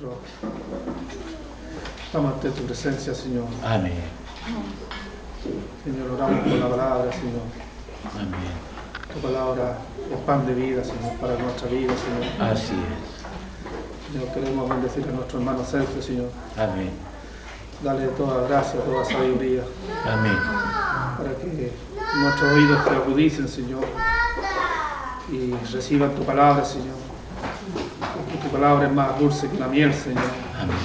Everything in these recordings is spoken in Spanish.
nuestro. Estamos ante tu presencia, Señor. Amén. Señor, oramos por la palabra, Señor. Amén. Tu palabra es pan de vida, Señor, para nuestra vida, Señor. Así es. Señor, queremos bendecir a nuestro hermano Sergio, Señor. Amén. Dale toda gracia, toda sabiduría, Amén. para que nuestros oídos te agudicen, Señor, y reciban tu palabra, Señor. Porque tu palabra es más dulce que la miel, Señor. Amén.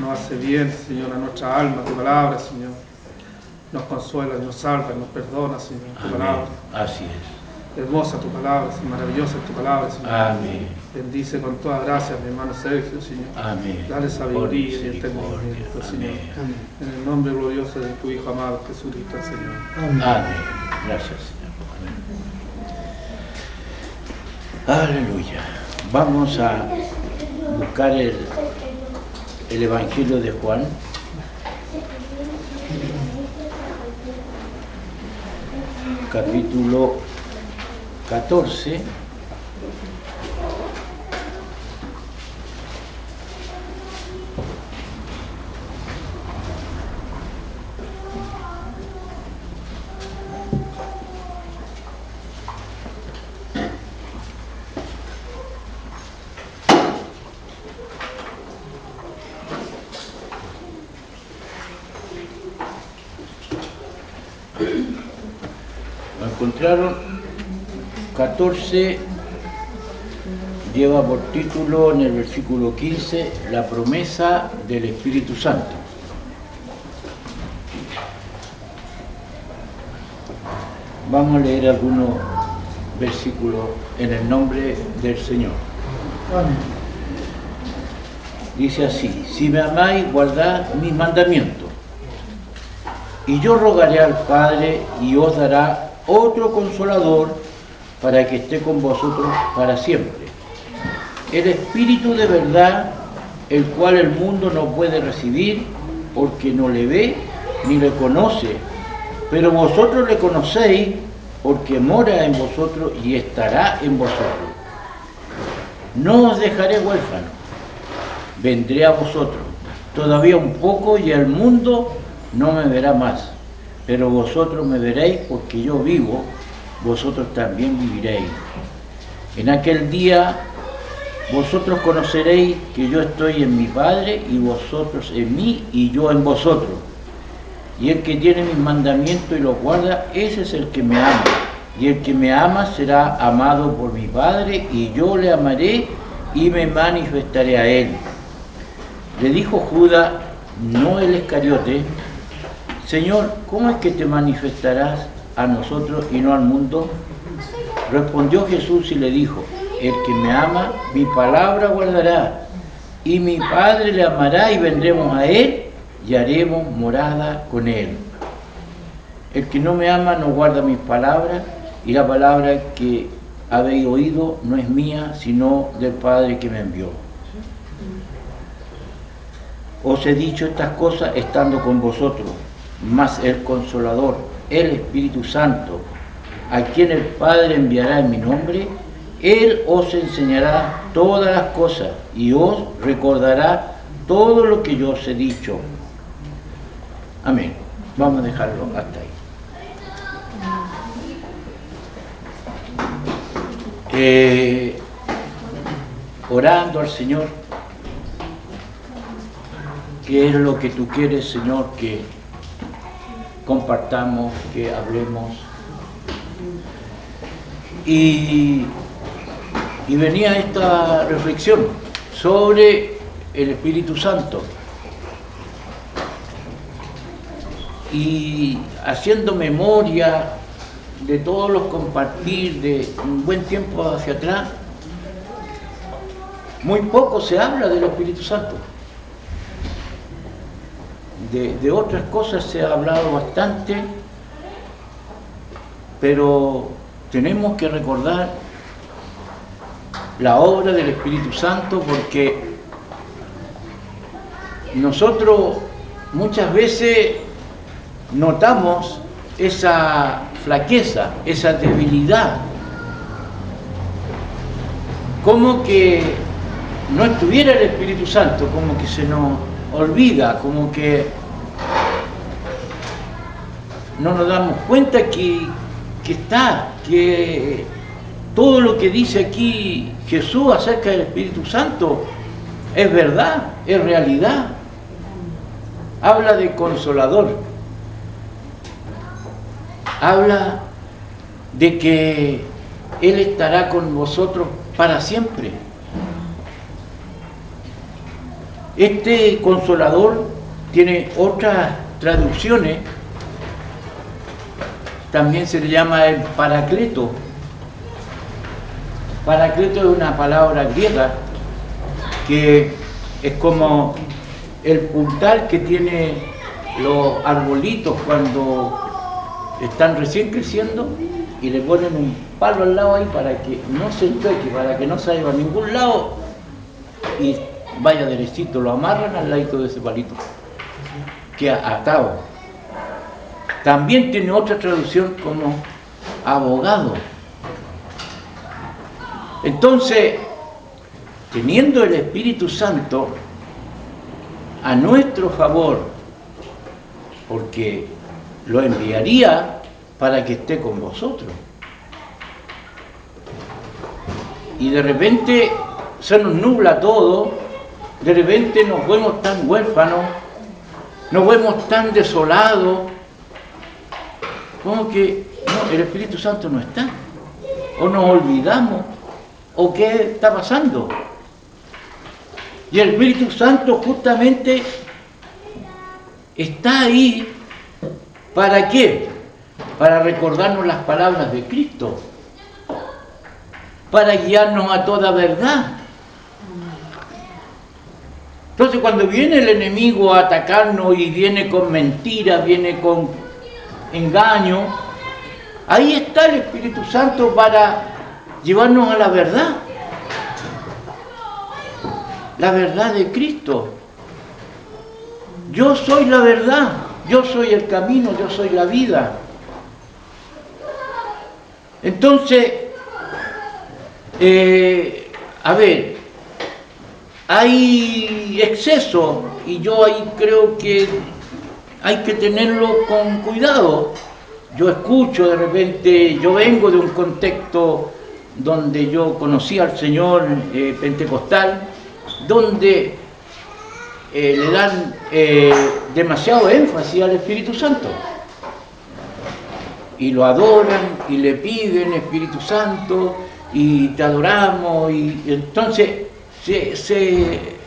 Nos hace bien, Señor, a nuestra alma, tu palabra, Señor. Nos consuela, nos salva, nos perdona, Señor, tu Amén. palabra. Así es. Hermosa tu palabra, Señor, maravillosa es tu palabra, Señor. Amén. Bendice con toda gracia a mi hermano Sergio, Señor. Amén. Dale sabiduría Por y entendimiento, misericordia. Señor. Amén. En el nombre glorioso de tu Hijo amado, Jesucristo, Señor. Amén. Gracias, Señor. Amén. Aleluya. Vamos a buscar el Evangelio de Juan. Capítulo 14. ¿Lo encontraron? 14 lleva por título en el versículo 15 la promesa del Espíritu Santo. Vamos a leer algunos versículos en el nombre del Señor. Amén. Dice así: si me amáis, guardad mis mandamientos. Y yo rogaré al Padre y os dará otro consolador para que esté con vosotros para siempre. El Espíritu de verdad, el cual el mundo no puede recibir porque no le ve ni le conoce, pero vosotros le conocéis porque mora en vosotros y estará en vosotros. No os dejaré huérfanos, vendré a vosotros. Todavía un poco y el mundo no me verá más, pero vosotros me veréis porque yo vivo, vosotros también viviréis. En aquel día vosotros conoceréis que yo estoy en mi Padre y vosotros en mí y yo en vosotros. Y el que tiene mis mandamientos y los guarda, ese es el que me ama. Y el que me ama será amado por mi Padre y yo le amaré y me manifestaré a él. Le dijo Judas, no el Iscariote: Señor, ¿cómo es que te manifestarás a nosotros y no al mundo? Respondió Jesús y le dijo: el que me ama, mi palabra guardará, y mi Padre le amará y vendremos a él y haremos morada con él. El que no me ama no guarda mis palabras, y la palabra que habéis oído no es mía, sino del Padre que me envió. Os he dicho estas cosas estando con vosotros, mas el Consolador, el Espíritu Santo, a quien el Padre enviará en mi nombre, Él os enseñará todas las cosas y os recordará todo lo que yo os he dicho. Amén. Vamos a dejarlo hasta ahí. Orando al Señor, ¿qué es lo que tú quieres, Señor, que compartamos, que hablemos? Y venía esta reflexión sobre el Espíritu Santo. Y haciendo memoria de todos los compartir de un buen tiempo hacia atrás, muy poco se habla del Espíritu Santo. De otras cosas se ha hablado bastante, pero tenemos que recordar la obra del Espíritu Santo, porque nosotros muchas veces notamos esa flaqueza, esa debilidad, como que no estuviera el Espíritu Santo, como que se nos olvida, como que no nos damos cuenta que está, que todo lo que dice aquí Jesús acerca del Espíritu Santo es verdad, es realidad. Habla de consolador, habla de que Él estará con vosotros para siempre. Este consolador tiene otras traducciones, también se le llama el Paracleto. Paracleto es una palabra griega que es como el puntal que tiene los arbolitos cuando están recién creciendo y le ponen un palo al lado ahí para que no se choque, para que no se vaya a ningún lado y vaya derechito, lo amarran al ladito de ese palito, queda atado. También tiene otra traducción como abogado. Entonces, teniendo el Espíritu Santo a nuestro favor, porque lo enviaría para que esté con vosotros. Y de repente se nos nubla todo, de repente nos vemos tan huérfanos, nos vemos tan desolados, como que no, el Espíritu Santo no está, o nos olvidamos, o qué está pasando. Y el Espíritu Santo justamente está ahí, ¿para qué? Para recordarnos las palabras de Cristo, para guiarnos a toda verdad. Entonces cuando viene el enemigo a atacarnos y viene con mentiras, viene con engaño, ahí está el Espíritu Santo para llevarnos a la verdad de Cristo. Yo soy la verdad, yo soy el camino, yo soy la vida. Entonces, hay exceso y yo ahí creo que hay que tenerlo con cuidado. Yo escucho de repente, yo vengo de un contexto donde yo conocí al Señor pentecostal, donde le dan demasiado énfasis al Espíritu Santo y lo adoran y le piden Espíritu Santo y te adoramos, y entonces se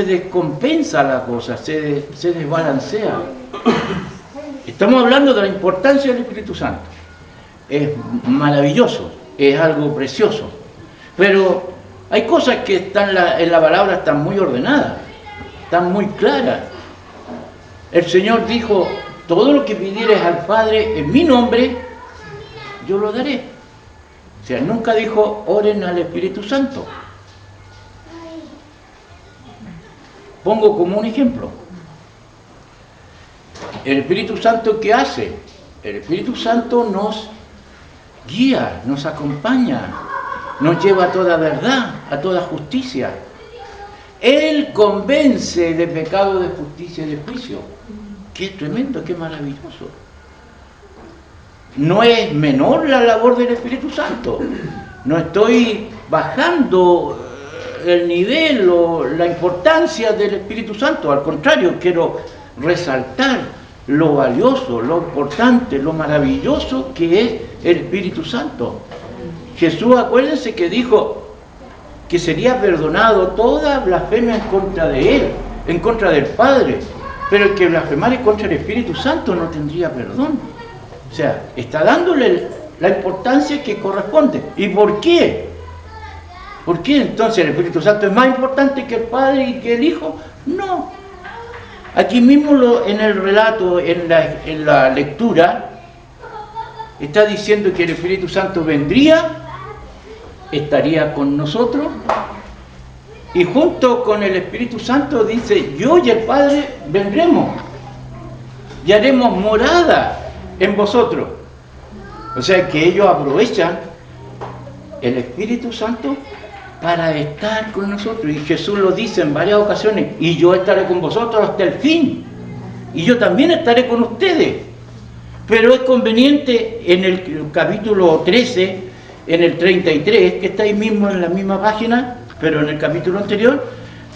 descompensa la cosa, se desbalancea. Estamos hablando de la importancia del Espíritu Santo. Es maravilloso, es algo precioso, pero hay cosas que están en la palabra, están muy ordenadas, están muy claras. El Señor dijo: todo lo que pidieres al Padre en mi nombre, yo lo daré. O sea, nunca dijo: oren al Espíritu Santo. Pongo como un ejemplo. El Espíritu Santo, ¿qué hace? El Espíritu Santo nos guía, nos acompaña, nos lleva a toda verdad, a toda justicia. Él convence de pecado, de justicia y de juicio. Qué tremendo, qué maravilloso. No es menor la labor del Espíritu Santo. No estoy bajando el nivel o la importancia del Espíritu Santo. Al contrario, quiero resaltar lo valioso, lo importante, lo maravilloso que es el Espíritu Santo. Jesús, acuérdense que dijo que sería perdonado toda blasfemia en contra de Él, en contra del Padre, pero el que blasfemara en contra del Espíritu Santo no tendría perdón. O sea, está dándole la importancia que corresponde. ¿Y por qué? ¿Por qué entonces el Espíritu Santo es más importante que el Padre y que el Hijo? No. Aquí mismo en el relato, en la lectura, está diciendo que el Espíritu Santo vendría, estaría con nosotros, y junto con el Espíritu Santo dice: yo y el Padre vendremos y haremos morada en vosotros. O sea que ellos aprovechan el Espíritu Santo para estar con nosotros. Y Jesús lo dice en varias ocasiones, y yo estaré con vosotros hasta el fin. Y yo también estaré con ustedes. Pero es conveniente en el capítulo 13, en el 33, que está ahí mismo en la misma página, pero en el capítulo anterior,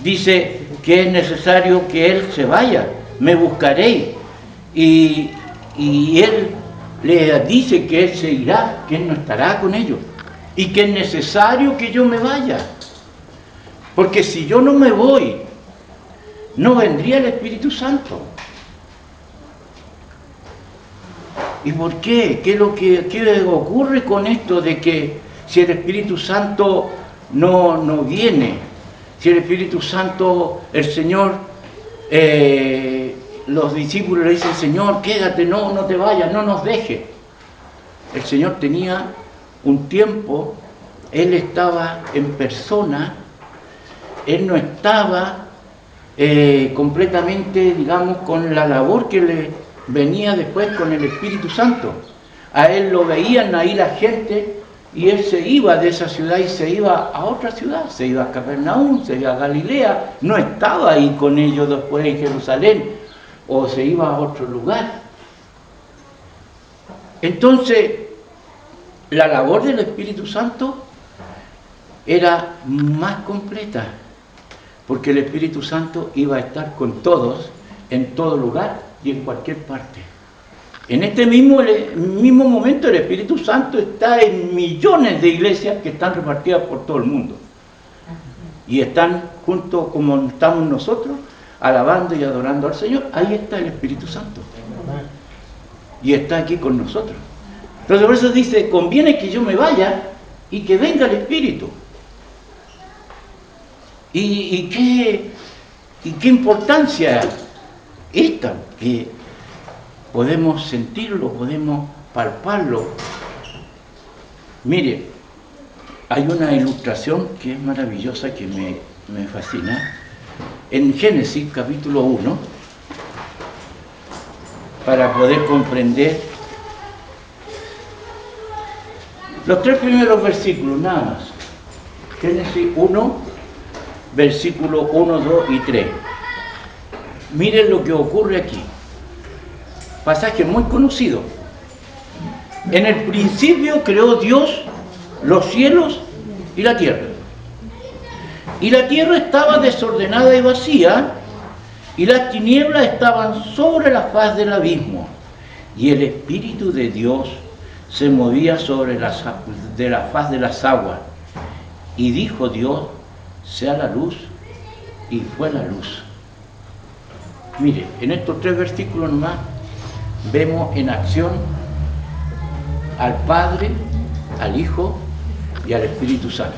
dice que es necesario que Él se vaya, me buscaréis. Y Él les dice que Él se irá, que Él no estará con ellos. Y que es necesario que yo me vaya. Porque si yo no me voy, no vendría el Espíritu Santo. ¿Y por qué? ¿Qué ocurre con esto de que si el Espíritu Santo no viene? Si el Espíritu Santo, el Señor, los discípulos le dicen, Señor, quédate, no te vayas, no nos dejes. El Señor tenía un tiempo, Él estaba en persona, Él no estaba completamente, digamos, con la labor que le venía después con el Espíritu Santo. A Él lo veían ahí la gente y Él se iba de esa ciudad y se iba a otra ciudad, se iba a Capernaum, se iba a Galilea, no estaba ahí con ellos después en Jerusalén o se iba a otro lugar. Entonces, la labor del Espíritu Santo era más completa, porque el Espíritu Santo iba a estar con todos, en todo lugar y en cualquier parte. En este mismo momento el Espíritu Santo está en millones de iglesias que están repartidas por todo el mundo. Y están juntos como estamos nosotros, alabando y adorando al Señor. Ahí está el Espíritu Santo. Y está aquí con nosotros. Entonces por eso dice, conviene que yo me vaya y que venga el Espíritu. ¿Y qué importancia esta? Que podemos sentirlo, podemos palparlo. Mire, hay una ilustración que es maravillosa, que me fascina. En Génesis capítulo 1, para poder comprender los 3 primeros versículos, nada más. Génesis 1, versículo 1, 2 y 3. Miren lo que ocurre aquí. Pasaje muy conocido. En el principio creó Dios los cielos y la tierra. Y la tierra estaba desordenada y vacía, y las tinieblas estaban sobre la faz del abismo. Y el Espíritu de Dios se movía sobre la faz de las aguas. Y dijo Dios, sea la luz, y fue la luz. Mire, en estos 3 versículos nomás vemos en acción al Padre, al Hijo y al Espíritu Santo.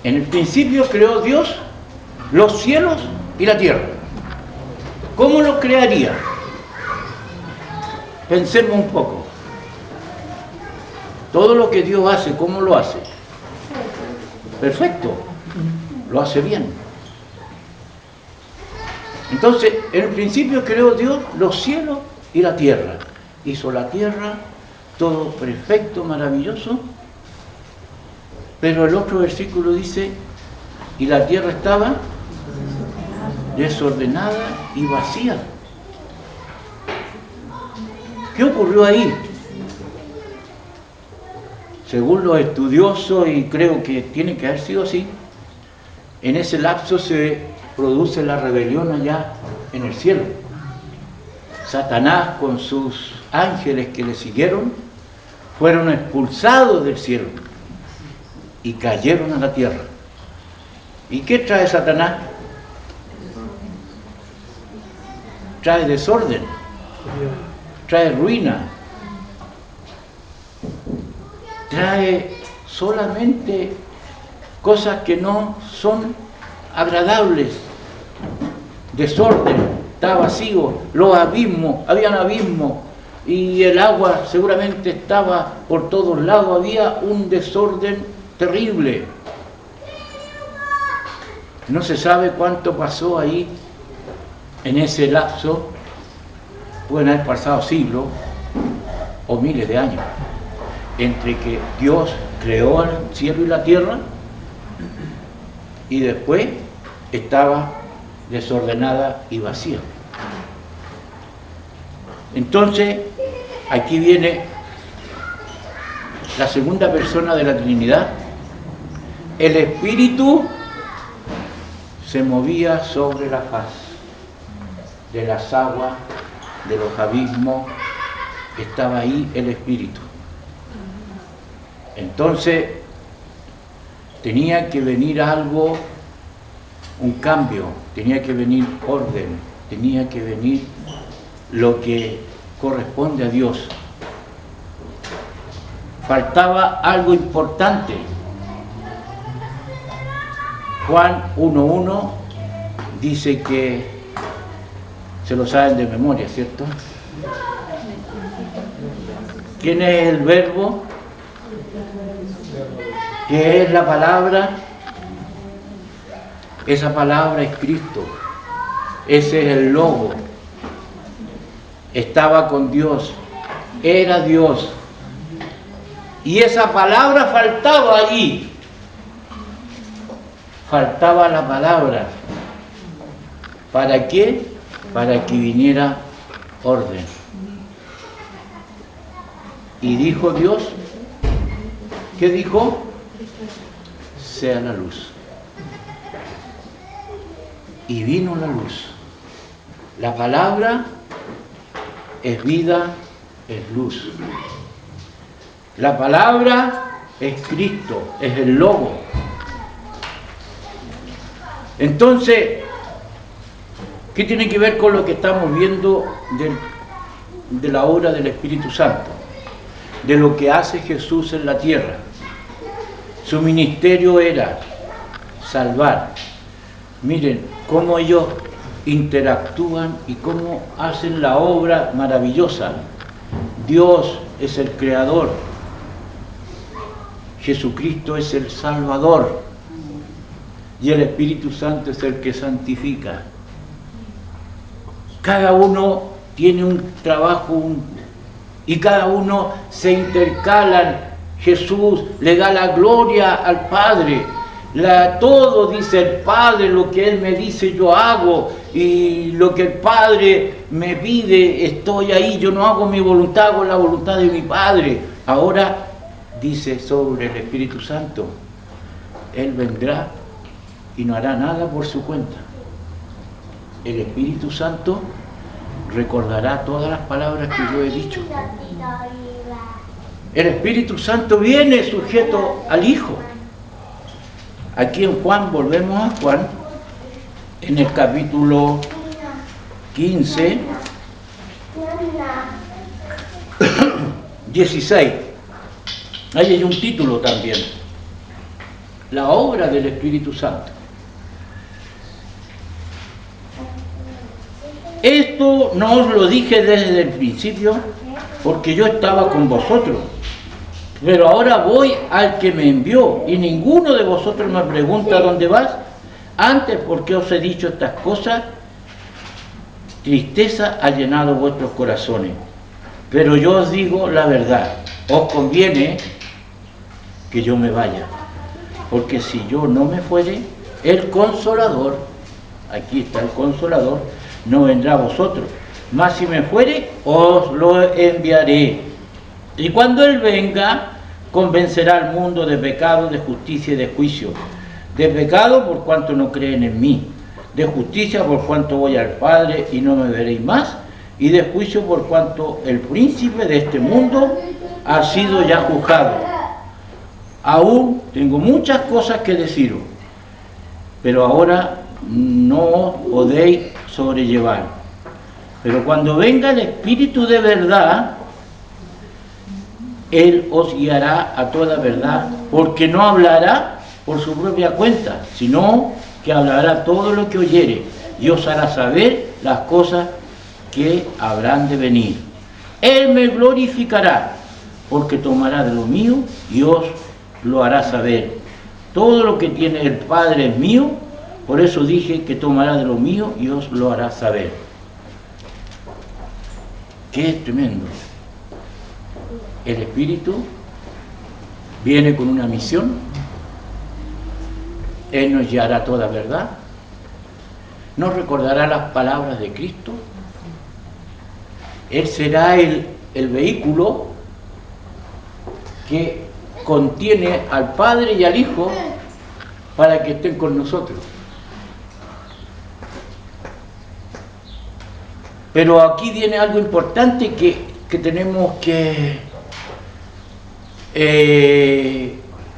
En el principio creó Dios los cielos y la tierra. ¿Cómo los crearía? Pensemos un poco. Todo lo que Dios hace, ¿cómo lo hace? Perfecto, lo hace bien. Entonces, en el principio creó Dios los cielos y la tierra. Hizo la tierra, todo perfecto, maravilloso. Pero el otro versículo dice, y la tierra estaba desordenada y vacía. ¿Qué ocurrió ahí? Según los estudiosos, y creo que tiene que haber sido así, en ese lapso se produce la rebelión allá en el cielo. Satanás con sus ángeles que le siguieron fueron expulsados del cielo y cayeron a la tierra. ¿Y qué trae Satanás? Trae desorden, trae ruina, trae solamente cosas que no son agradables, desorden, está vacío, los abismos, habían abismos y el agua seguramente estaba por todos lados, había un desorden terrible. No se sabe cuánto pasó ahí en ese lapso, pueden haber pasado siglos o miles de años. entre que Dios creó el cielo y la tierra y después estaba desordenada y vacía. Entonces, aquí viene la segunda persona de la Trinidad. El Espíritu se movía sobre la faz de las aguas, de los abismos, estaba ahí el Espíritu. Entonces, tenía que venir algo, un cambio, tenía que venir orden, tenía que venir lo que corresponde a Dios. Faltaba algo importante. Juan 1:1 dice que, se lo saben de memoria, ¿cierto? ¿Quién es el verbo? ¿Qué es la palabra? Esa palabra es Cristo. Ese es el Logo. Estaba con Dios. Era Dios. Y esa palabra faltaba allí. Faltaba la palabra. ¿Para qué? Para que viniera orden. Y dijo Dios, ¿qué dijo? Sea la luz. Y vino la luz. La palabra es vida, es luz. La palabra es Cristo, es el Logo. Entonces, ¿qué tiene que ver con lo que estamos viendo de la obra del Espíritu Santo? De lo que hace Jesús en la tierra. Su ministerio era salvar. Miren cómo ellos interactúan y cómo hacen la obra maravillosa. Dios es el creador. Jesucristo es el Salvador. Y el Espíritu Santo es el que santifica. Cada uno tiene un trabajo y cada uno se intercalan. Jesús le da la gloria al Padre. Todo dice el Padre, lo que Él me dice yo hago, y lo que el Padre me pide estoy ahí. Yo no hago mi voluntad, hago la voluntad de mi Padre. Ahora dice sobre el Espíritu Santo, Él vendrá y no hará nada por su cuenta. El Espíritu Santo recordará todas las palabras que yo he dicho. El Espíritu Santo viene sujeto al Hijo. Aquí en Juan, volvemos a Juan, en el capítulo 15, 16. Ahí hay un título también. La obra del Espíritu Santo. Esto no os lo dije desde el principio, porque yo estaba con vosotros. Pero ahora voy al que me envió, y ninguno de vosotros me pregunta dónde vas. Antes, porque os he dicho estas cosas, tristeza ha llenado vuestros corazones. Pero yo os digo la verdad, os conviene que yo me vaya. Porque si yo no me fuere, el Consolador, aquí está el Consolador, no vendrá a vosotros. Mas si me fuere, os lo enviaré. Y cuando Él venga, convencerá al mundo de pecado, de justicia y de juicio. De pecado por cuanto no creen en mí. De justicia por cuanto voy al Padre y no me veréis más. Y de juicio por cuanto el príncipe de este mundo ha sido ya juzgado. Aún tengo muchas cosas que deciros, pero ahora no os podéis sobrellevar. Pero cuando venga el Espíritu de verdad, Él os guiará a toda verdad, porque no hablará por su propia cuenta, sino que hablará todo lo que oyere, y os hará saber las cosas que habrán de venir. Él me glorificará, porque tomará de lo mío y os lo hará saber. Todo lo que tiene el Padre es mío, por eso dije que tomará de lo mío y os lo hará saber. Qué tremendo. El Espíritu viene con una misión. Él nos guiará toda verdad, nos recordará las palabras de Cristo. Él será el vehículo que contiene al Padre y al Hijo para que estén con nosotros. Pero aquí viene algo importante que tenemos que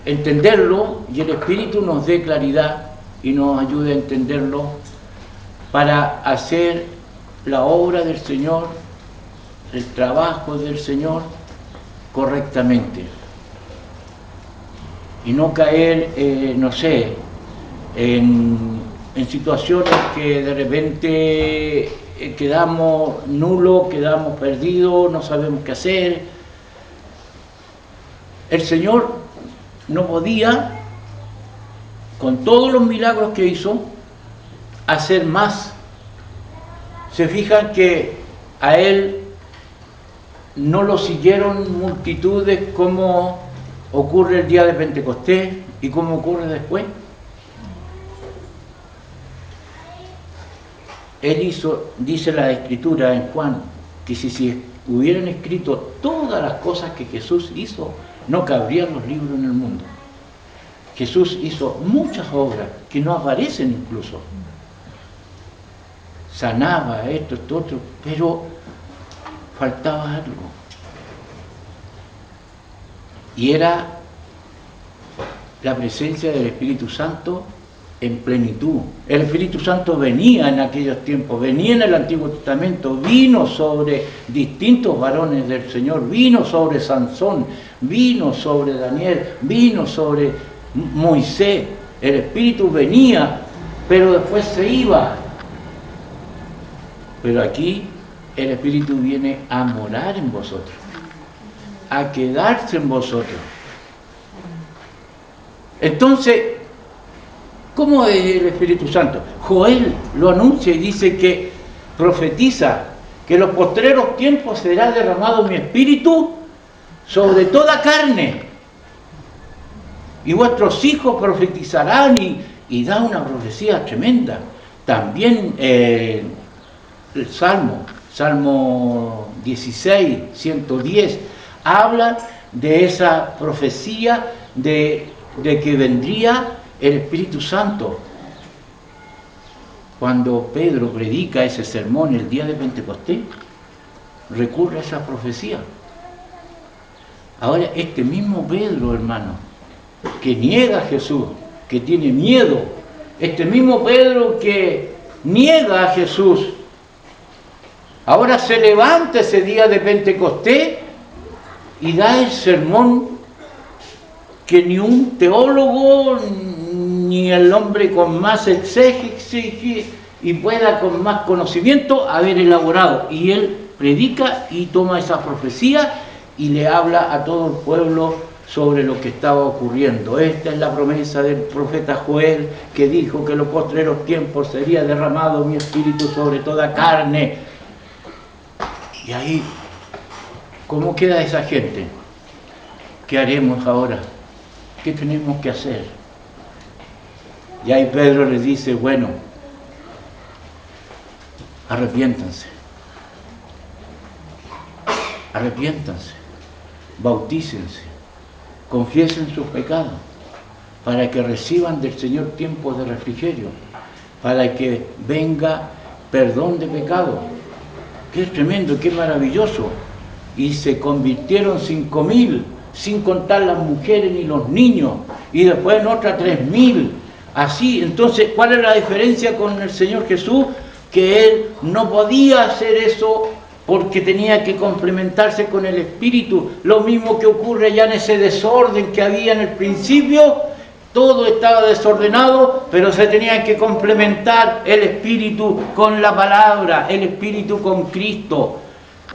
entenderlo, y el Espíritu nos dé claridad y nos ayude a entenderlo para hacer la obra del Señor, el trabajo del Señor correctamente y no caer, no sé, en situaciones que de repente quedamos nulos, quedamos perdidos, no sabemos qué hacer. El Señor no podía, con todos los milagros que hizo, hacer más. Se fijan que a Él no lo siguieron multitudes como ocurre el día de Pentecostés y como ocurre después. Él hizo, dice la Escritura en Juan, que si hubieran escrito todas las cosas que Jesús hizo, no cabrían los libros en el mundo. Jesús hizo muchas obras que no aparecen incluso. Sanaba esto, otro, pero faltaba algo. Y era la presencia del Espíritu Santo en plenitud. El Espíritu Santo venía en aquellos tiempos, venía en el Antiguo Testamento, vino sobre distintos varones del Señor, vino sobre Sansón, vino sobre Daniel, vino sobre Moisés. El Espíritu venía, pero después se iba. Pero aquí el Espíritu viene a morar en vosotros, a quedarse en vosotros. Entonces, ¿cómo es el Espíritu Santo? Joel lo anuncia y dice que profetiza que en los postreros tiempos será derramado mi Espíritu sobre toda carne, y vuestros hijos profetizarán, y da una profecía tremenda. También el Salmo 16, 110, habla de esa profecía de que vendría el Espíritu Santo. Cuando Pedro predica ese sermón el día de Pentecostés, recurre a esa profecía. Ahora, este mismo Pedro, hermano, que niega a Jesús, que tiene miedo, este mismo Pedro que niega a Jesús, ahora se levanta ese día de Pentecostés y da el sermón que ni un teólogo, ni el hombre con más exégesis y pueda con más conocimiento haber elaborado. Y él predica y toma esa profecía y le habla a todo el pueblo sobre lo que estaba ocurriendo. Esta es la promesa del profeta Joel, que dijo que en los postreros tiempos sería derramado mi Espíritu sobre toda carne. Y ahí, ¿cómo queda esa gente? ¿Qué haremos ahora? ¿Qué tenemos que hacer? Y ahí Pedro les dice, bueno, arrepiéntanse, bautícense, confiesen sus pecados, para que reciban del Señor tiempos de refrigerio, para que venga perdón de pecado. Qué tremendo, qué maravilloso. Y se convirtieron 5.000, sin contar las mujeres ni los niños, y después en otras 3.000. Así, entonces, ¿cuál es la diferencia con el Señor Jesús? Que Él no podía hacer eso porque tenía que complementarse con el Espíritu. Lo mismo que ocurre ya en ese desorden que había en el principio. Todo estaba desordenado, pero se tenía que complementar el Espíritu con la palabra, el Espíritu con Cristo.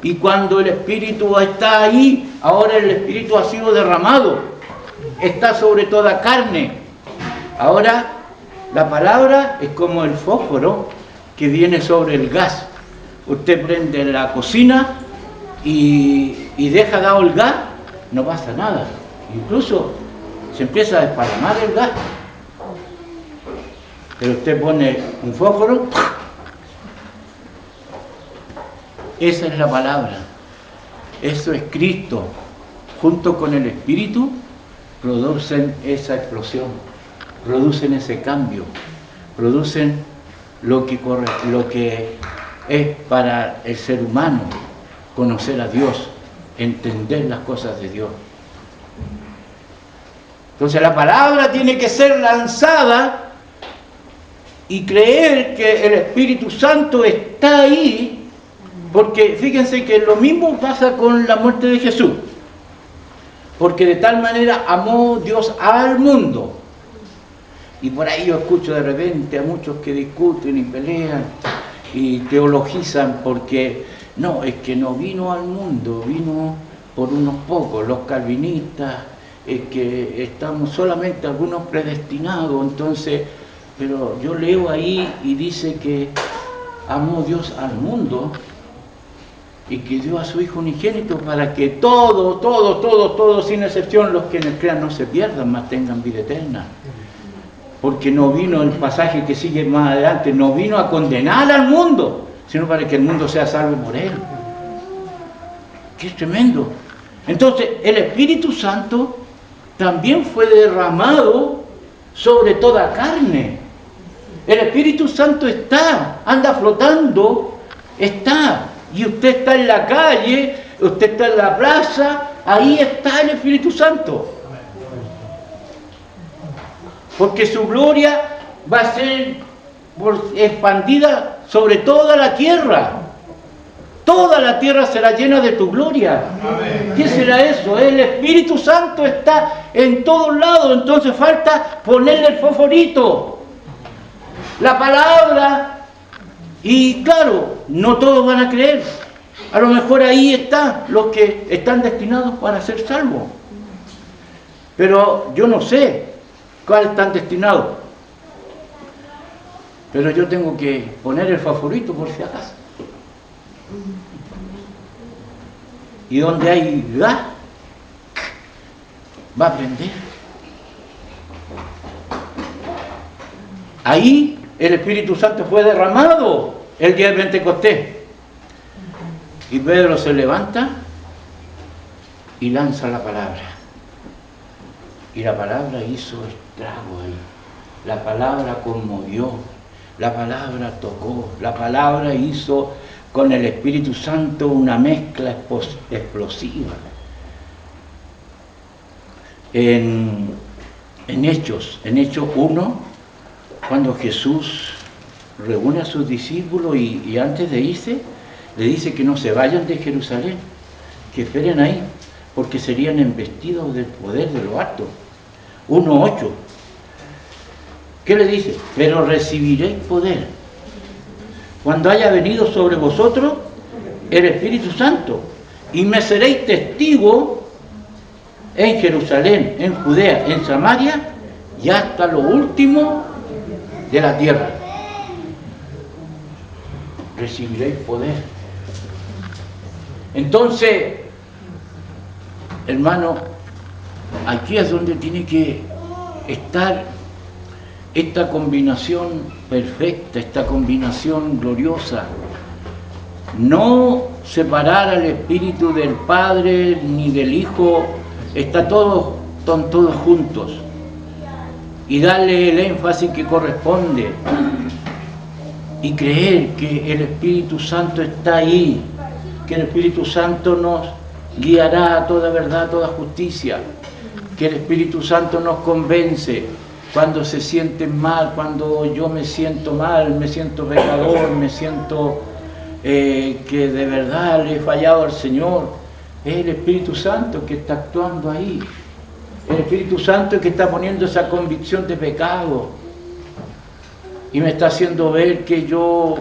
Y cuando el Espíritu está ahí, ahora el Espíritu ha sido derramado, está sobre toda carne. Ahora, la palabra es como el fósforo que viene sobre el gas. Usted prende la cocina y deja dado el gas, no pasa nada. Incluso se empieza a desparramar el gas. Pero usted pone un fósforo, esa es la palabra. Eso es Cristo. Junto con el Espíritu producen esa explosión, producen ese cambio, producen lo que es para el ser humano, conocer a Dios, entender las cosas de Dios. Entonces la palabra tiene que ser lanzada y creer que el Espíritu Santo está ahí, porque fíjense que lo mismo pasa con la muerte de Jesús. Porque de tal manera amó Dios al mundo. Y por ahí yo escucho de repente a muchos que discuten y pelean y teologizan porque no, es que no vino al mundo, vino por unos pocos, los calvinistas, es que estamos solamente algunos predestinados. Entonces, pero yo leo ahí y dice que amó Dios al mundo y que dio a su Hijo unigénito para que todos, sin excepción, los que en él crean no se pierdan, mas tengan vida eterna. Porque no vino, el pasaje que sigue más adelante, no vino a condenar al mundo, sino para que el mundo sea salvo por él. ¡Qué tremendo! Entonces, el Espíritu Santo también fue derramado sobre toda carne. El Espíritu Santo anda flotando, está. Y usted está en la calle, usted está en la plaza, ahí está el Espíritu Santo. Porque su gloria va a ser expandida sobre toda la tierra. Toda la tierra será llena de tu gloria. ¿Qué será eso? El Espíritu Santo está en todos lados, entonces falta ponerle el fosforito, la palabra. Y claro, no todos van a creer. A lo mejor ahí están los que están destinados para ser salvos. Pero yo no sé cuáles están destinados. Pero yo tengo que poner el favorito por si acaso. Y donde hay gas, va a prender. Ahí el Espíritu Santo fue derramado el día de Pentecostés. Y Pedro se levanta y lanza la palabra. Y la palabra hizo estrago ahí. La palabra conmovió. La palabra tocó. La palabra hizo con el Espíritu Santo una mezcla explosiva. En Hechos 1, cuando Jesús reúne a sus discípulos y antes de irse, le dice que no se vayan de Jerusalén, que esperen ahí, porque serían embestidos del poder de lo alto. 1:8. ¿Qué le dice? Pero recibiréis poder cuando haya venido sobre vosotros el Espíritu Santo, y me seréis testigos en Jerusalén, en Judea, en Samaria y hasta lo último de la tierra. Recibiréis poder. Entonces, hermano, aquí es donde tiene que estar esta combinación perfecta, esta combinación gloriosa. No separar al Espíritu del Padre ni del Hijo, están todos juntos. Y darle el énfasis que corresponde. Y creer que el Espíritu Santo está ahí, que el Espíritu Santo nos guiará a toda verdad, a toda justicia, que el Espíritu Santo nos convence cuando se sienten mal, cuando yo me siento mal, me siento pecador, me siento que de verdad le he fallado al Señor. Es el Espíritu Santo que está actuando ahí, el Espíritu Santo que está poniendo esa convicción de pecado y me está haciendo ver que yo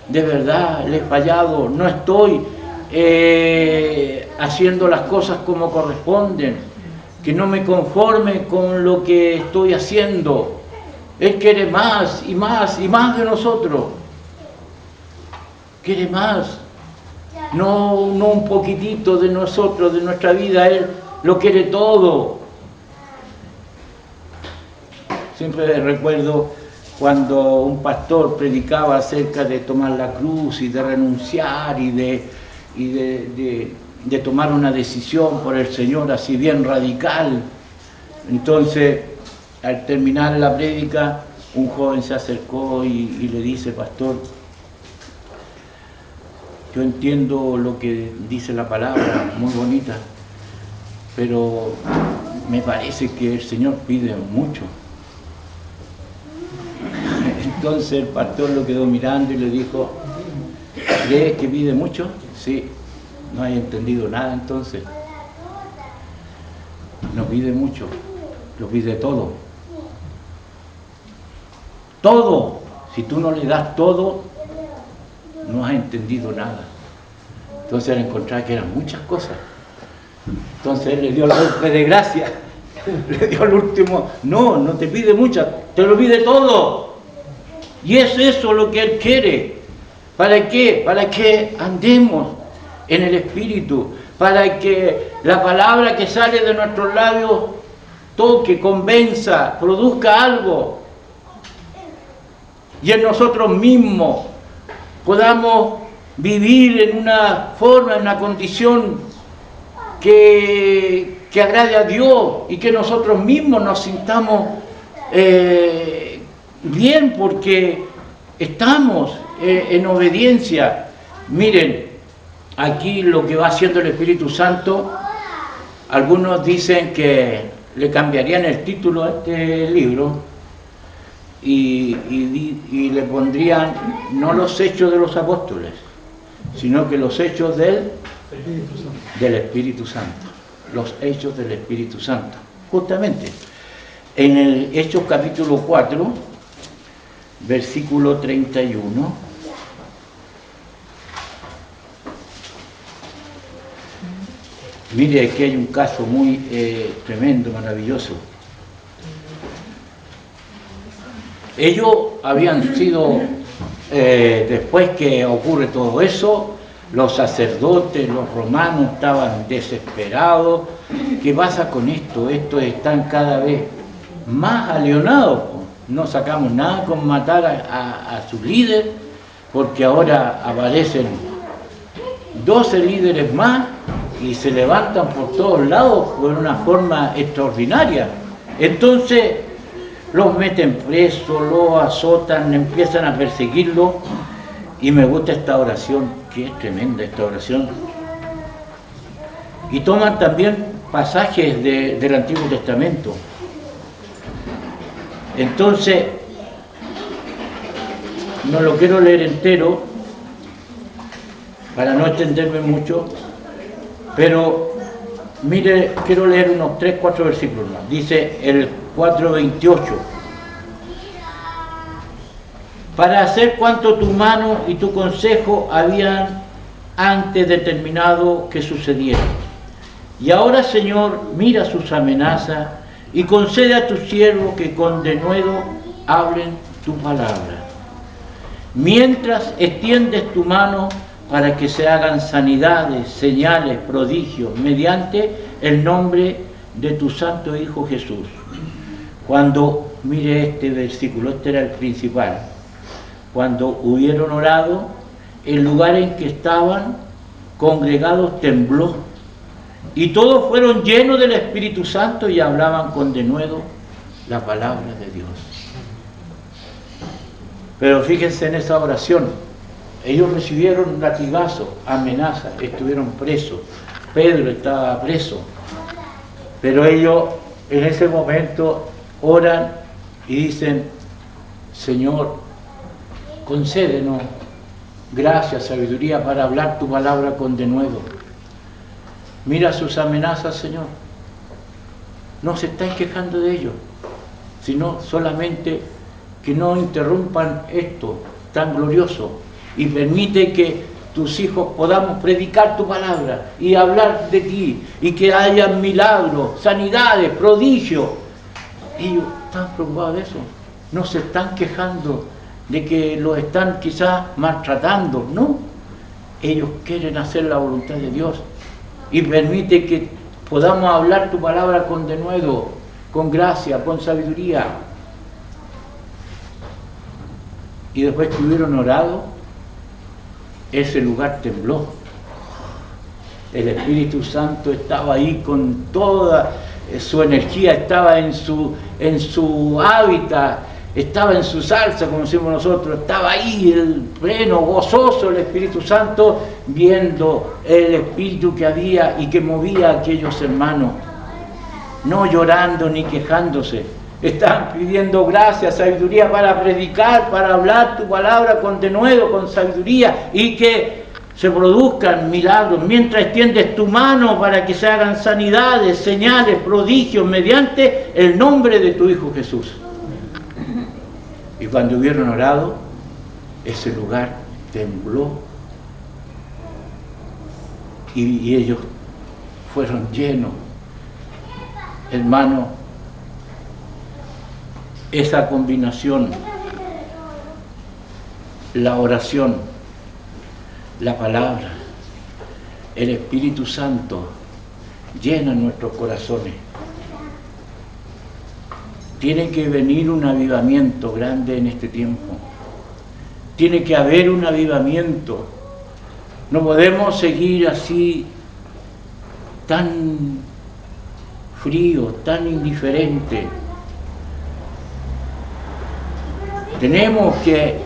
de verdad le he fallado, no estoy haciendo las cosas como corresponden, que no me conforme con lo que estoy haciendo. Él quiere más y más y más de nosotros. Quiere más. No un poquitito de nosotros, de nuestra vida. Él lo quiere todo. Siempre recuerdo cuando un pastor predicaba acerca de tomar la cruz y de renunciar y de tomar una decisión por el Señor así bien radical. Entonces, al terminar la prédica, un joven se acercó y le dice: pastor, yo entiendo lo que dice la palabra, muy bonita, pero me parece que el Señor pide mucho. Entonces el pastor lo quedó mirando y le dijo: ¿crees que pide mucho? Sí. No hay entendido nada entonces. No pide mucho, lo pide todo. Todo. Si tú no le das todo, no has entendido nada. Entonces él encontraba que eran muchas cosas. Entonces él le dio el golpe de gracia. Le dio el último: no te pide mucho, te lo pide todo. Y es eso lo que Él quiere. ¿Para qué? Para que andemos en el Espíritu, para que la palabra que sale de nuestros labios toque, convenza, produzca algo. Y en nosotros mismos podamos vivir en una forma, en una condición que agrade a Dios y que nosotros mismos nos sintamos bien porque estamos en obediencia. Miren, aquí lo que va haciendo el Espíritu Santo, algunos dicen que le cambiarían el título a este libro y le pondrían no los hechos de los apóstoles, sino que los hechos del Espíritu Santo. Los hechos del Espíritu Santo. Justamente, en el Hechos capítulo 4, versículo 31, mire, aquí hay un caso muy tremendo, maravilloso. Ellos habían sido, después que ocurre todo eso, los sacerdotes, los romanos estaban desesperados. ¿Qué pasa con esto? Estos están cada vez más alienados. No sacamos nada con matar a su líder, porque ahora aparecen 12 líderes más y se levantan por todos lados por una forma extraordinaria. Entonces los meten presos, los azotan, empiezan a perseguirlos. Y me gusta esta oración, que es tremenda esta oración. Y toman también pasajes del Antiguo Testamento. Entonces, no lo quiero leer entero, para no extenderme mucho, pero mire, quiero leer unos 3-4 versículos más. Dice el 4:28. Para hacer cuanto tu mano y tu consejo habían antes determinado que sucediera. Y ahora, Señor, mira sus amenazas y concede a tus siervos que con denuedo hablen tu palabra. Mientras extiendes tu mano para que se hagan sanidades, señales, prodigios, mediante el nombre de tu Santo Hijo Jesús. Cuando, mire este versículo, este era el principal. Cuando hubieron orado, el lugar en que estaban congregados tembló, y todos fueron llenos del Espíritu Santo y hablaban con denuedo la palabra de Dios. Pero fíjense en esa oración, ellos recibieron latigazos, amenazas, estuvieron presos, Pedro estaba preso, pero ellos en ese momento oran y dicen: Señor, concédenos gracia, sabiduría para hablar tu palabra con denuedo. Mira sus amenazas, Señor. No se estáis quejando de ellos, sino solamente que no interrumpan esto tan glorioso y permite que tus hijos podamos predicar tu palabra y hablar de ti y que haya milagros, sanidades, prodigios. Ellos están preocupados de eso, no se están quejando de que los están quizás maltratando, no. Ellos quieren hacer la voluntad de Dios y permite que podamos hablar tu palabra con denuedo, con gracia, con sabiduría. Y después que hubieron orado, ese lugar tembló. El Espíritu Santo estaba ahí con toda su energía, estaba en su hábitat, estaba en su salsa, como decimos nosotros, estaba ahí el pleno, gozoso el Espíritu Santo, viendo el Espíritu que había y que movía a aquellos hermanos, no llorando ni quejándose. Estaban pidiendo gracia, sabiduría para predicar, para hablar tu palabra con denuedo, con sabiduría, y que se produzcan milagros, mientras extiendes tu mano para que se hagan sanidades, señales, prodigios, mediante el nombre de tu Hijo Jesús. Y cuando hubieron orado, ese lugar tembló y ellos fueron llenos. Hermano, esa combinación, la oración, la palabra, el Espíritu Santo, llena nuestros corazones. Tiene que venir un avivamiento grande en este tiempo. Tiene que haber un avivamiento. No podemos seguir así tan frío, tan indiferente. Tenemos que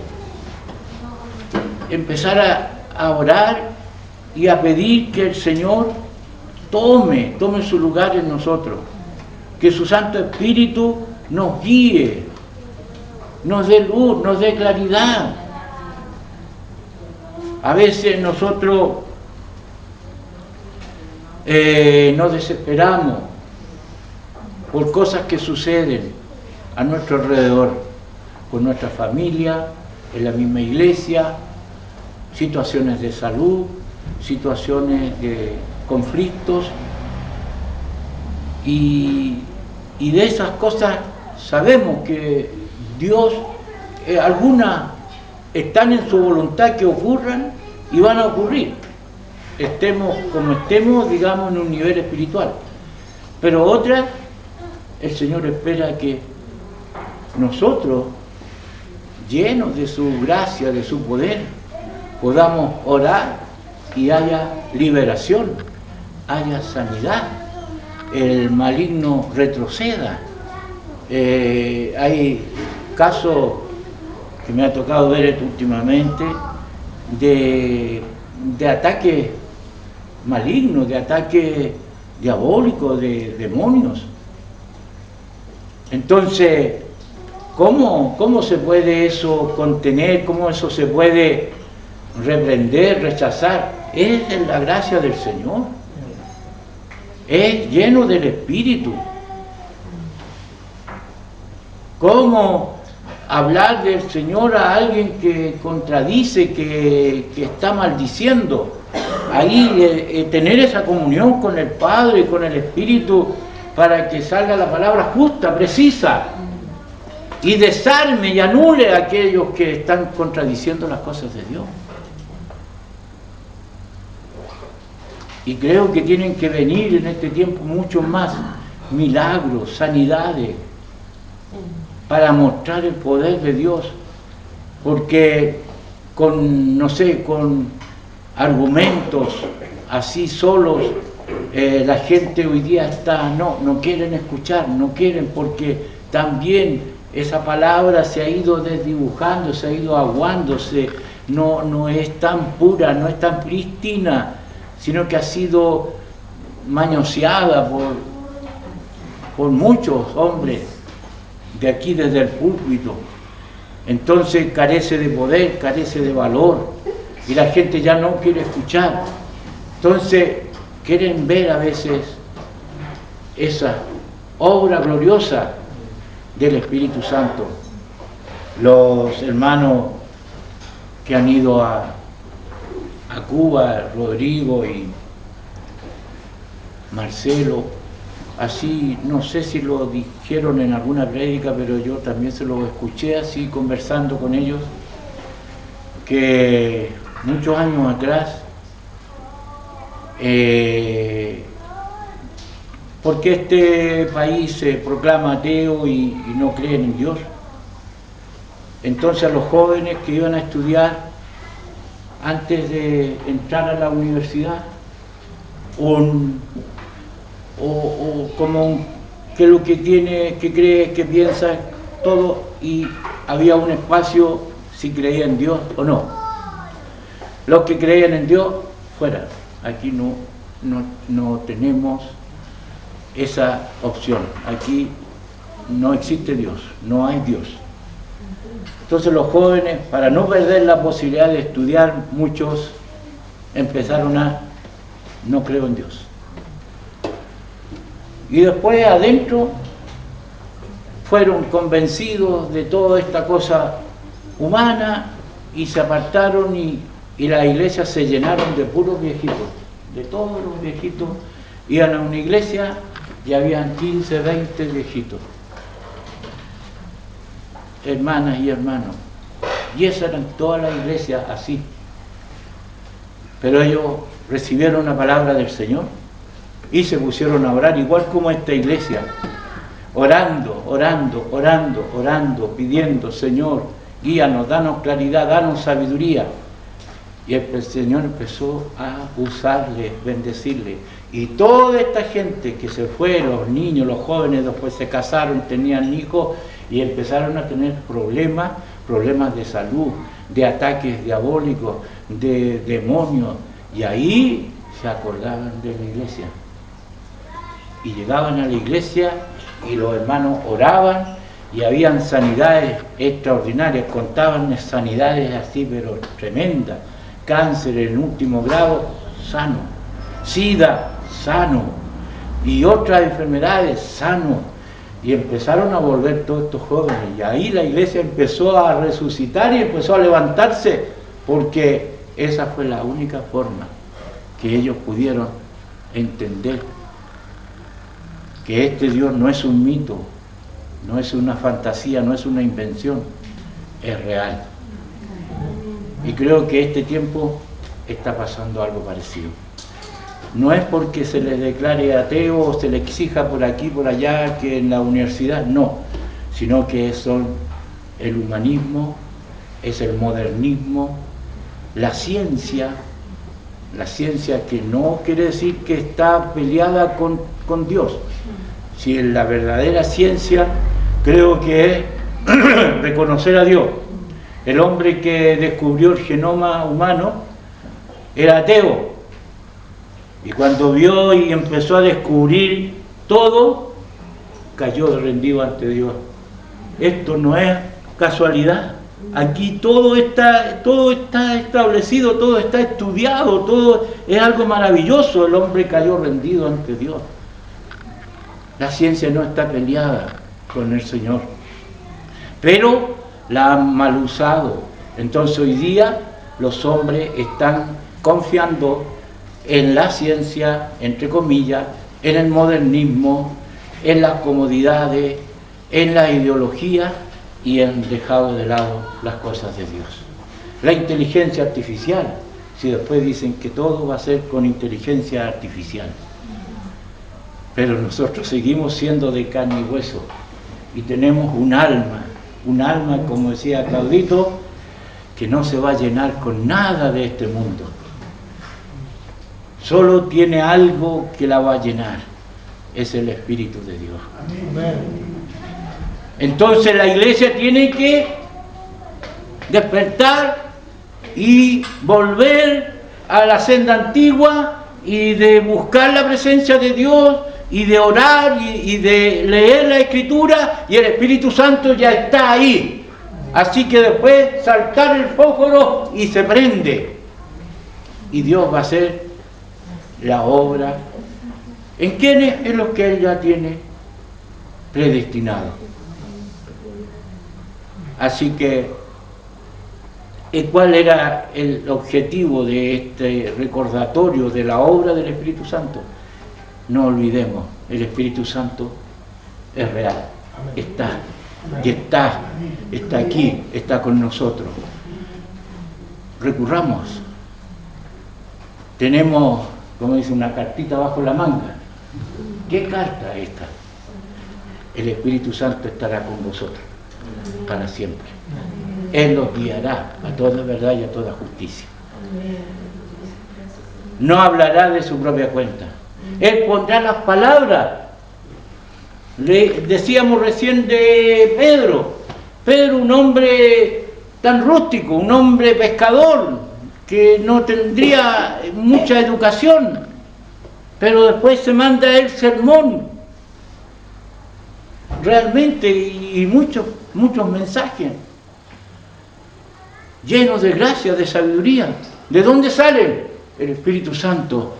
empezar a orar y a pedir que el Señor tome su lugar en nosotros, que su Santo Espíritu nos guíe, nos dé luz, nos dé claridad. A veces nosotros nos desesperamos por cosas que suceden a nuestro alrededor, con nuestra familia, en la misma iglesia, situaciones de salud, situaciones de conflictos, y de esas cosas sabemos que Dios, algunas están en su voluntad que ocurran y van a ocurrir, estemos como estemos, digamos, en un nivel espiritual, pero otras el Señor espera que nosotros, llenos de su gracia, de su poder, podamos orar y haya liberación, haya sanidad, el maligno retroceda. Hay casos que me ha tocado ver últimamente de ataques malignos, de ataques diabólicos, de demonios. Entonces, ¿cómo se puede eso contener? ¿Cómo eso se puede reprender, rechazar? Es en la gracia del Señor. Es lleno del Espíritu. ¿Cómo hablar del Señor a alguien que contradice, que está maldiciendo? Ahí tener esa comunión con el Padre y con el Espíritu para que salga la palabra justa, precisa, y desarme y anule a aquellos que están contradiciendo las cosas de Dios. Y creo que tienen que venir en este tiempo mucho más milagros, sanidades, para mostrar el poder de Dios, porque con argumentos así solos, la gente hoy día no quieren escuchar, no quieren, porque también esa palabra se ha ido desdibujando, se ha ido aguándose, no es tan pura, no es tan prístina, sino que ha sido manoseada por muchos hombres de aquí desde el púlpito. Entonces carece de poder, carece de valor, y la gente ya no quiere escuchar. Entonces quieren ver a veces esa obra gloriosa del Espíritu Santo. Los hermanos que han ido a Cuba, Rodrigo y Marcelo, así, no sé si lo dijeron en alguna prédica, pero yo también se lo escuché así conversando con ellos, que muchos años atrás, porque este país se proclama ateo y no creen en Dios, entonces a los jóvenes que iban a estudiar antes de entrar a la universidad, o como que lo que tiene, que cree, que piensa, todo, y había un espacio si creía en Dios o no. Los que creían en Dios, fuera. Aquí no tenemos esa opción. Aquí no existe Dios, no hay Dios. Entonces los jóvenes, para no perder la posibilidad de estudiar, muchos empezaron a no creo en Dios. Y después adentro fueron convencidos de toda esta cosa humana y se apartaron y las iglesias se llenaron de puros viejitos, de todos los viejitos. Iban a una iglesia y habían 15, 20 viejitos, hermanas y hermanos, y esa eran todas las iglesias así. Pero ellos recibieron la palabra del Señor y se pusieron a orar, igual como esta iglesia, orando, pidiendo: Señor, guíanos, danos claridad, danos sabiduría. Y el Señor empezó a usarles, bendecirles. Y toda esta gente que se fue, los niños, los jóvenes, después se casaron, tenían hijos y empezaron a tener problemas de salud, de ataques diabólicos, de demonios. Y ahí se acordaban de la iglesia. Y llegaban a la iglesia y los hermanos oraban y habían sanidades extraordinarias, contaban sanidades así, pero tremendas. Cáncer en último grado, sano. SIDA, sano. Y otras enfermedades, sano. Y empezaron a volver todos estos jóvenes. Y ahí la iglesia empezó a resucitar y empezó a levantarse, porque esa fue la única forma que ellos pudieron entender que este Dios no es un mito, no es una fantasía, no es una invención, es real. Y creo que este tiempo está pasando algo parecido. No es porque se les declare ateo o se les exija por aquí, por allá, que en la universidad, no, sino que son el humanismo, es el modernismo, la ciencia que no quiere decir que está peleada con Dios. Si la verdadera ciencia creo que es reconocer a Dios. El hombre que descubrió el genoma humano era ateo, y cuando vio y empezó a descubrir todo, cayó rendido ante Dios. Esto no es casualidad. Aquí todo está establecido, todo está estudiado, todo es algo maravilloso. El hombre cayó rendido ante Dios. La ciencia no está peleada con el Señor, pero la han mal usado. Entonces hoy día los hombres están confiando en la ciencia, entre comillas, en el modernismo, en las comodidades, en la ideología, y han dejado de lado las cosas de Dios. La inteligencia artificial, si después dicen que todo va a ser con inteligencia artificial. Pero nosotros seguimos siendo de carne y hueso y tenemos un alma, como decía Claudito, que no se va a llenar con nada de este mundo. Solo tiene algo que la va a llenar, es el Espíritu de Dios. Amén. Entonces la iglesia tiene que despertar y volver a la senda antigua y de buscar la presencia de Dios y de orar y de leer la Escritura, y el Espíritu Santo ya está ahí. Así que después saltar el fósforo y se prende. Y Dios va a hacer la obra. ¿En quiénes? En los que Él ya tiene predestinado. Así que, ¿cuál era el objetivo de este recordatorio de la obra del Espíritu Santo? No olvidemos, el Espíritu Santo es real, está aquí, está con nosotros. Recurramos. Tenemos, como dice, una cartita bajo la manga. ¿Qué carta es esta? El Espíritu Santo estará con vosotros para siempre. Él los guiará a toda verdad y a toda justicia. No hablará de su propia cuenta. Él pondrá las palabras. Le decíamos recién de Pedro. Pedro, un hombre tan rústico, un hombre pescador, que no tendría mucha educación, pero después se manda el sermón, realmente, y muchos mensajes, llenos de gracia, de sabiduría. ¿De dónde salen? El Espíritu Santo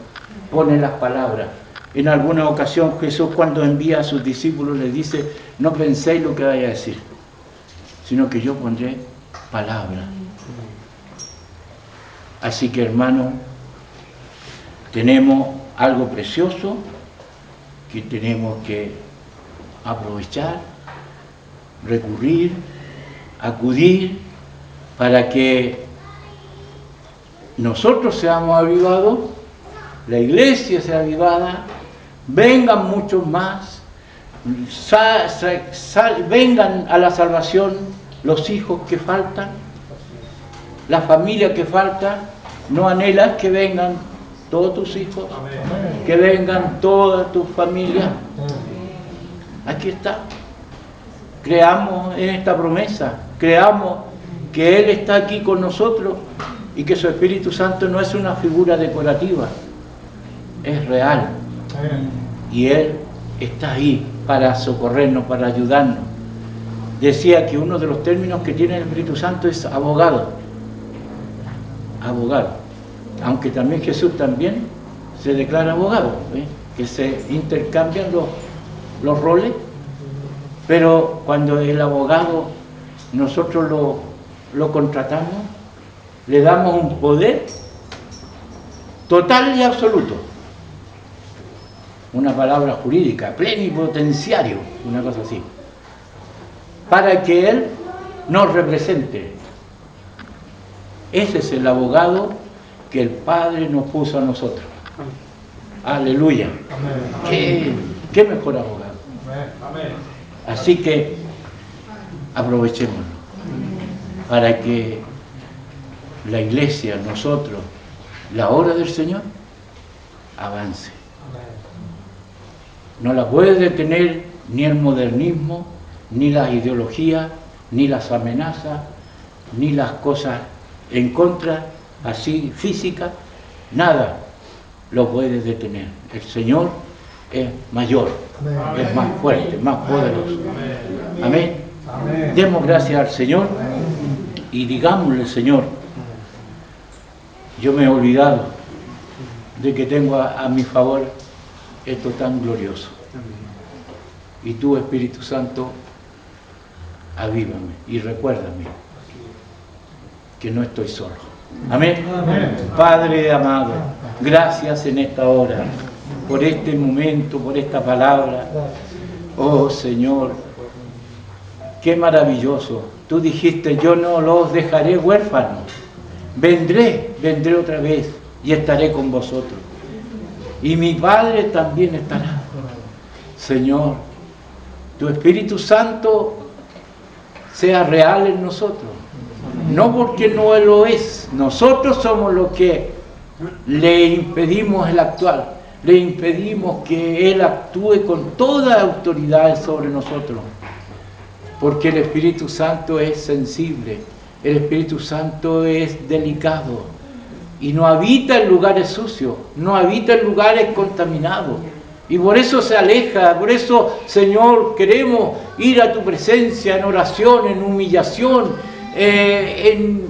pone las palabras. En alguna ocasión Jesús, cuando envía a sus discípulos, les dice: no penséis lo que vaya a decir, sino que yo pondré palabras. Así que, hermanos, tenemos algo precioso que tenemos que aprovechar, recurrir, acudir, para que nosotros seamos avivados, la iglesia sea avivada, vengan muchos más, vengan a la salvación los hijos que faltan, la familia que falta. ¿No anhelas que vengan todos tus hijos? Amén. Que vengan todas tus familias. Aquí está. Creamos en esta promesa, creamos que Él está aquí con nosotros y que su Espíritu Santo no es una figura decorativa, es real. Y Él está ahí para socorrernos, para ayudarnos. Decía que uno de los términos que tiene el Espíritu Santo es abogado. Abogado. Aunque también Jesús también se declara abogado, que se intercambian los roles, pero cuando el abogado nosotros lo contratamos, le damos un poder total y absoluto. Una palabra jurídica, plenipotenciario, una cosa así, para que Él nos represente. Ese es el abogado que el Padre nos puso a nosotros. Aleluya. ¿Qué mejor abogado? Así que aprovechémoslo para que la iglesia, nosotros, la obra del Señor avance. No la puede detener ni el modernismo, ni las ideologías, ni las amenazas, ni las cosas en contra, así física, nada lo puede detener. El Señor es mayor, amén, es más fuerte, más poderoso. Amén. Amén. Demos gracias al Señor y digámosle: Señor, yo me he olvidado de que tengo a mi favor esto tan glorioso. Y tú, Espíritu Santo, avívame y recuérdame que no estoy solo. Amén. Amén. Padre amado, gracias en esta hora, por este momento, por esta palabra. Oh Señor, qué maravilloso. Tú dijiste: yo no los dejaré huérfanos. Vendré otra vez y estaré con vosotros. Y mi Padre también estará. Señor, tu Espíritu Santo sea real en nosotros. No porque no lo es, nosotros somos los que le impedimos el actuar, le impedimos que Él actúe con toda autoridad sobre nosotros, porque el Espíritu Santo es sensible, el Espíritu Santo es delicado y no habita en lugares sucios, no habita en lugares contaminados. Y por eso se aleja, por eso, Señor, queremos ir a tu presencia en oración, en humillación, en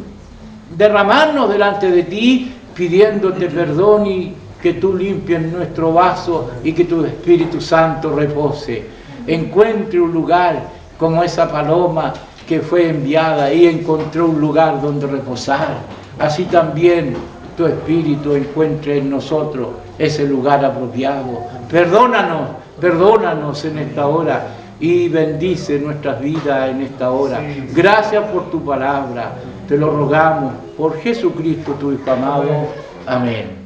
derramarnos delante de ti, pidiéndote perdón y que tú limpies nuestro vaso y que tu Espíritu Santo repose. Encuentre un lugar como esa paloma que fue enviada y encontró un lugar donde reposar. Así también tu Espíritu encuentre en nosotros ese lugar apropiado. Perdónanos en esta hora y bendice nuestras vidas en esta hora. Gracias por tu palabra. Te lo rogamos por Jesucristo, tu Hijo amado. Amén.